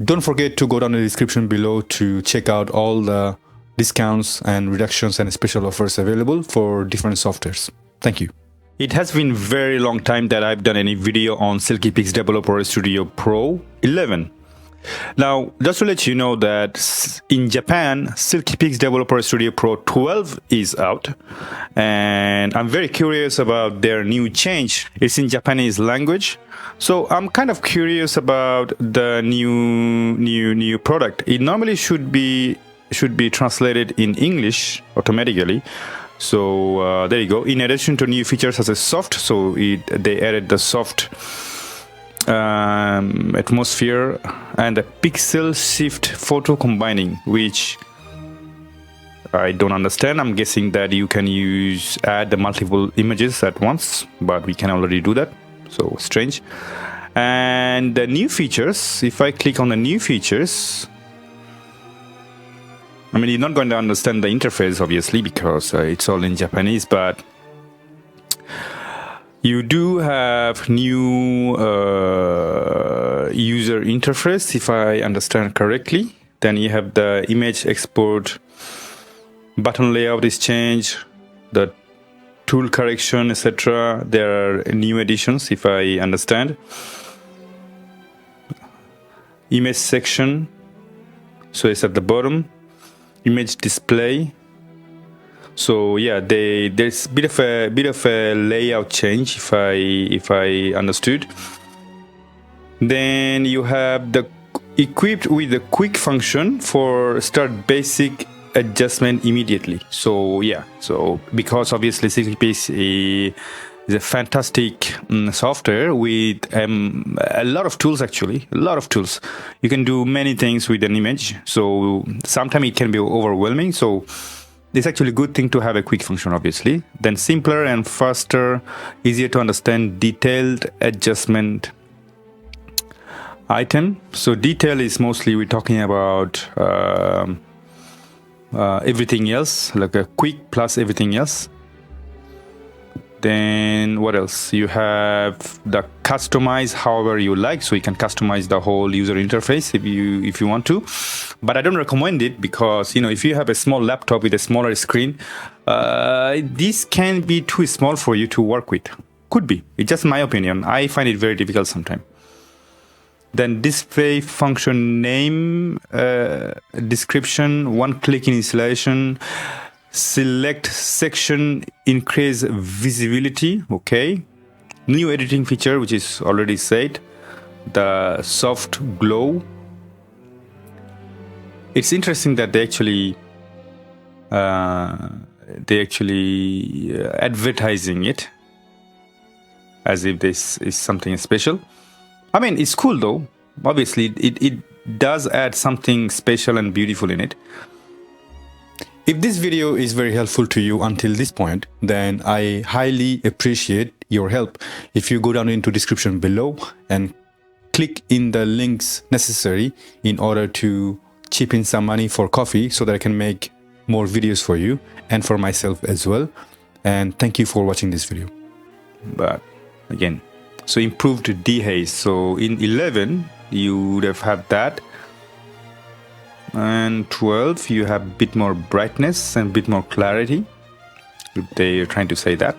Don't forget to go down in the description below to check out all the discounts and reductions and special offers available for different softwares. Thank you. It has been very long time that I've done any video on Silkypix Developer Studio Pro 11. Now, just to let you know that in Japan, Silkypix Developer Studio Pro 12 is out, and I'm very curious about their new change. It's in Japanese language, so I'm kind of curious about the new product. It normally should be translated in English automatically. So there you go. In addition to new features as a soft, so they added the soft atmosphere and a pixel shift photo combining, which I don't understand. I'm guessing that you can add the multiple images at once, but we can already do that, so strange. And the new features, if I click on the new features, I mean, you're not going to understand the interface obviously because it's all in Japanese, but you do have new user interface, if I understand correctly. Then you have the image export, button layout is changed, the tool correction, etc. There are new additions, if I understand. Image section, so it's at the bottom. Image display. So yeah, there's a bit of a layout change, if I understood. Then you have the equipped with the quick function for start basic adjustment immediately. So yeah, so because obviously Silkypix is a fantastic software with a lot of tools, actually a lot of tools. You can do many things with an image, so sometimes it can be overwhelming. So it's actually a good thing to have a quick function, obviously. Then simpler and faster, easier to understand, detailed adjustment item. So detail is mostly we're talking about everything else, like a quick plus everything else. Then what else? You have the customize however you like, so you can customize the whole user interface if you want to. But I don't recommend it because, you know, if you have a small laptop with a smaller screen, this can be too small for you to work with. Could be. It's just my opinion. I find it very difficult sometimes. Then display function name, description, one-click installation. Select section, increase visibility. Okay. New editing feature, which is already said. The soft glow. It's interesting that they actually advertising it as if this is something special. I mean, it's cool though. Obviously, it does add something special and beautiful in it. If this video is very helpful to you until this point, then I highly appreciate your help. If you go down into description below and click in the links necessary in order to chip in some money for coffee so that I can make more videos for you and for myself as well. And thank you for watching this video. But again, so improved dehaze. So in 11, you would have had that. And 12, you have a bit more brightness and a bit more clarity. They're trying to say that.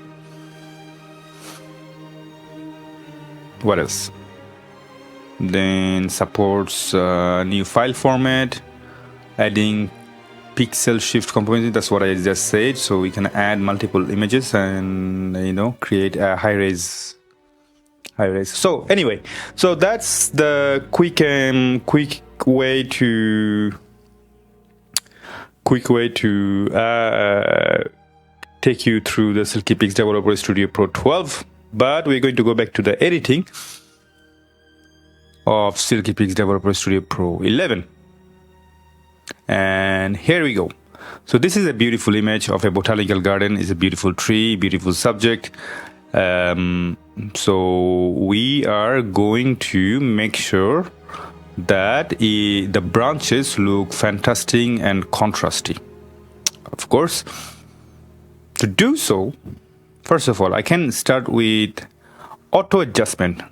What else? Then supports new file format, adding pixel shift component. That's what I just said. So we can add multiple images and, you know, create a high res. So anyway, so that's the quick way to take you through the Silkypix Developer Studio Pro 12. But we're going to go back to the editing of Silkypix Developer Studio Pro 11. And here we go. So this is a beautiful image of a botanical garden. It's a beautiful tree, beautiful subject. So we are going to make sure that the branches look fantastic and contrasty. Of course, to do so, first of all, I can start with auto adjustment.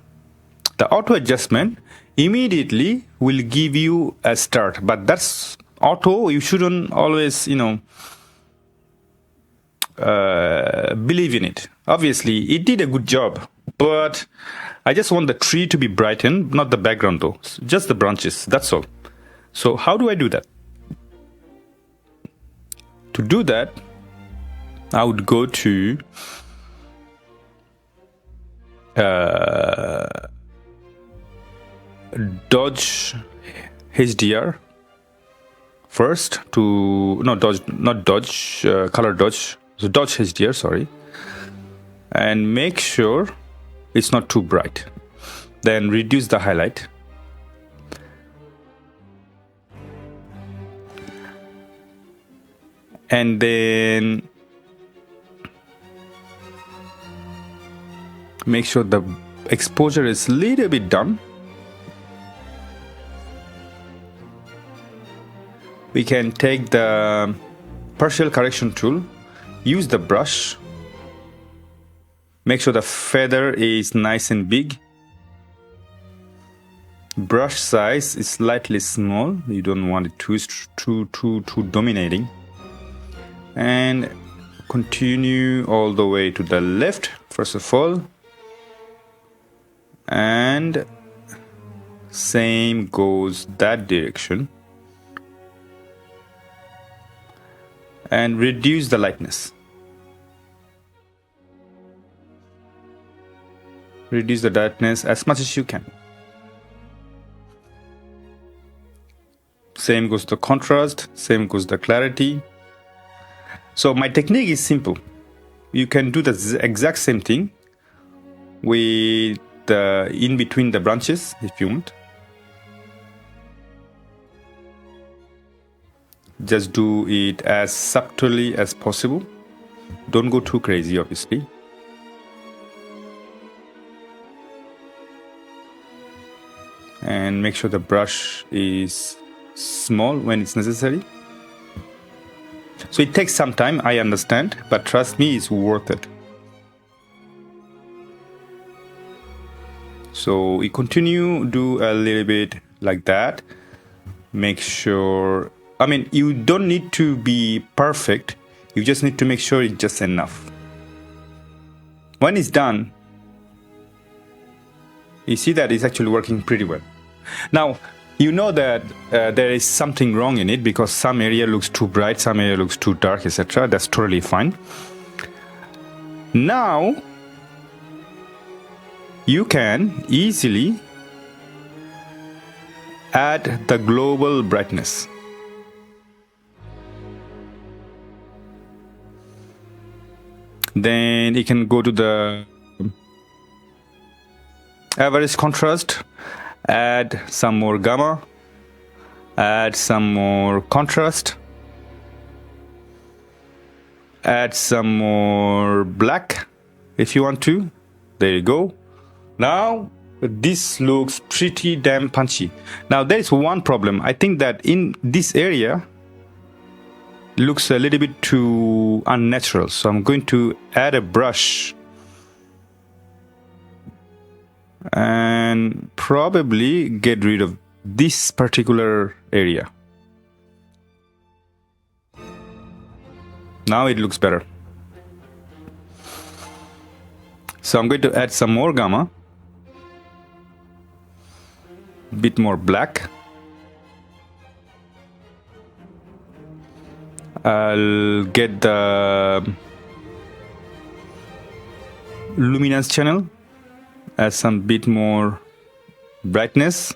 The auto adjustment immediately will give you a start, but that's auto. You shouldn't always, believe in it. Obviously, it did a good job, but I just want the tree to be brightened, not the background though, just the branches, that's all. So how do I do that? To do that, I would go to dodge HDR first to color dodge, so dodge HDR, sorry, and make sure it's not too bright. Then reduce the highlight. And then make sure the exposure is a little bit down. We can take the partial correction tool, use the brush, make sure the feather is nice and big. Brush size is slightly small, you don't want it too dominating. And continue all the way to the left, first of all. And same goes that direction. And reduce the lightness. Reduce the darkness as much as you can. Same goes the contrast, same goes the clarity. So my technique is simple. You can do the exact same thing with the in between the branches if you want. Just do it as subtly as possible. Don't go too crazy, obviously. And make sure the brush is small when it's necessary. So it takes some time, I understand, but trust me, it's worth it. So we continue, do a little bit like that. Make sure, you don't need to be perfect. You just need to make sure it's just enough. When it's done, you see that it's actually working pretty well. Now, you know that there is something wrong in it because some area looks too bright, some area looks too dark, etc. That's totally fine. Now, you can easily add the global brightness. Then you can go to the average contrast, add some more gamma, add some more contrast, add some more black if you want to. There you go. Now this looks pretty damn punchy. Now there is one problem. I think that in this area looks a little bit too unnatural, so I'm going to add a brush and probably get rid of this particular area. Now it looks better. So I'm going to add some more gamma, bit more black. I'll get the luminance channel, add some bit more brightness.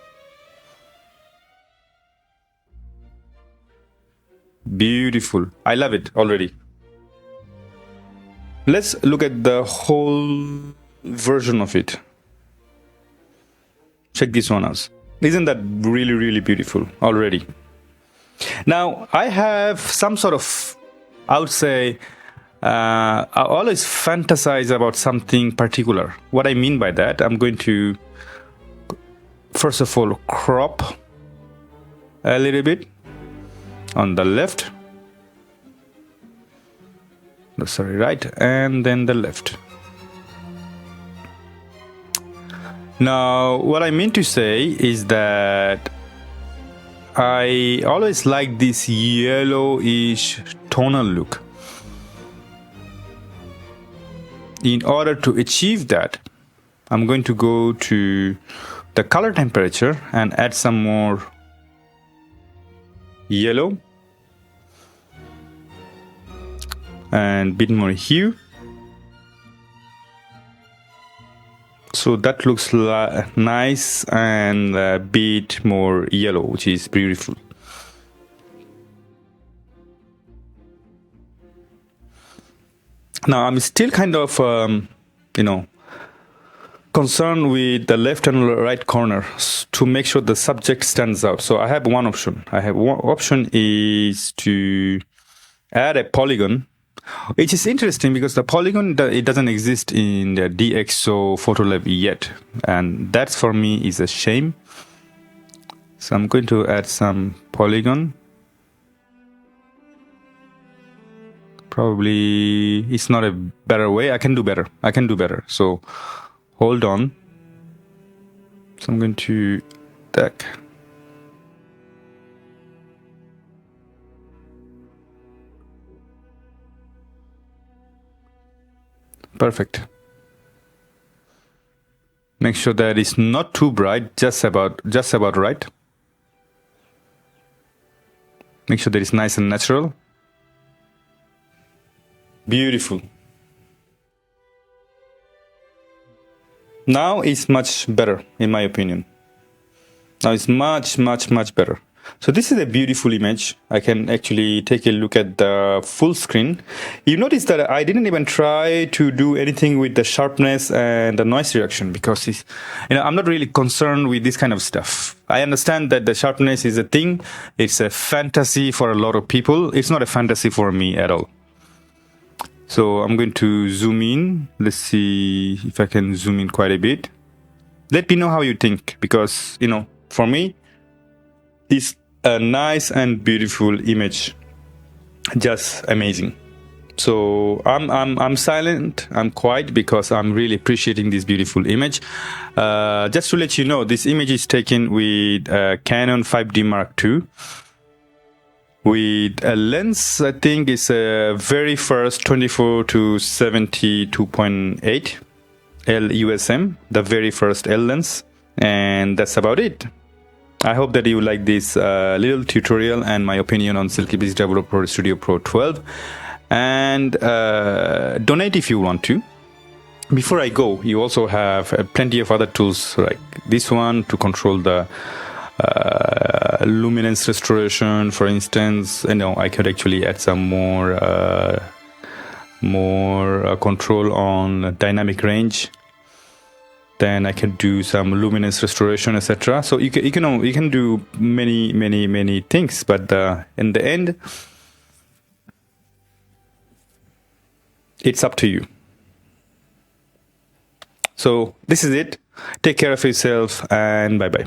Beautiful. I love it already. Let's look at the whole version of it. Check this one out. Isn't that really, really beautiful already? Now, I have some sort of, I would say, I always fantasize about something particular. What I mean by that, I'm going to, first of all, crop a little bit on the left. No, sorry, right, and then the left. Now, what I mean to say is that I always like this yellowish tonal look. In order to achieve that, I'm going to go to the color temperature and add some more yellow and a bit more hue. So that looks nice and a bit more yellow, which is beautiful. Now I'm still kind of, concerned with the left and right corner to make sure the subject stands out. So I have one option. One option is to add a polygon, which is interesting because the polygon, it doesn't exist in the DxO Photolab yet, and that for me is a shame. So I'm going to add some polygon. Probably it's not a better way. I can do better. So hold on. So I'm going to deck. Perfect. Make sure that it's not too bright, just about right. Make sure that it's nice and natural. Beautiful. Now it's much better, in my opinion. Now it's much better. So this is a beautiful image. I can actually take a look at the full screen. You notice that I didn't even try to do anything with the sharpness and the noise reduction because I'm not really concerned with this kind of stuff. I understand that the sharpness is a thing. It's a fantasy for a lot of people. It's not a fantasy for me at all. So I'm going to zoom in. Let's see if I can zoom in quite a bit. Let me know how you think, because, for me, it's a nice and beautiful image. Just amazing. So I'm silent, I'm quiet because I'm really appreciating this beautiful image. Just to let you know, this image is taken with Canon 5D Mark II. With a lens, I think it's a very first 24 to 72.8 L USM, the very first L lens, and that's about it. I hope that you like this little tutorial and my opinion on Silkypix Developer Pro Studio Pro 12, and donate if you want to. Before I go, you also have plenty of other tools like this one to control the luminance restoration, for instance. I could actually add some more control on dynamic range. Then I can do some luminance restoration, etc. So you can do many things, but in the end, it's up to you. So this is it. Take care of yourself and bye bye.